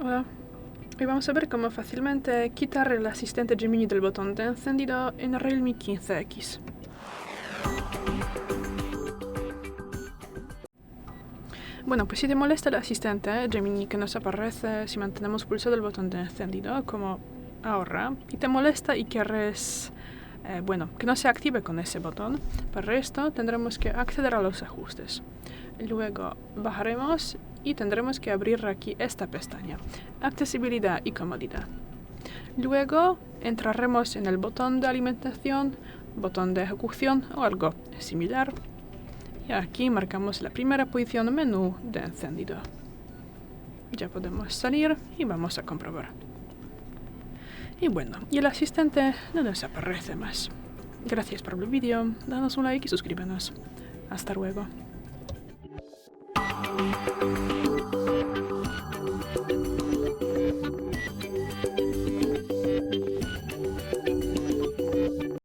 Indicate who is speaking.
Speaker 1: Hola, hoy vamos a ver cómo fácilmente quitar el asistente Gemini del botón de encendido en REALME 15X. Bueno, pues si te molesta el asistente Gemini que nos aparece si mantenemos pulsado el botón de encendido, como ahora, y te molesta y quieres, que no se active con ese botón, para esto tendremos que acceder a los ajustes. Luego bajaremos y tendremos que abrir aquí esta pestaña, accesibilidad y comodidad. Luego entraremos en el botón de alimentación, botón de ejecución o algo similar. Y aquí marcamos la primera posición menú de encendido. Ya podemos salir y vamos a comprobar. Y bueno, y el asistente no nos aparece más. Gracias por el vídeo, danos un like y suscríbenos. Hasta luego.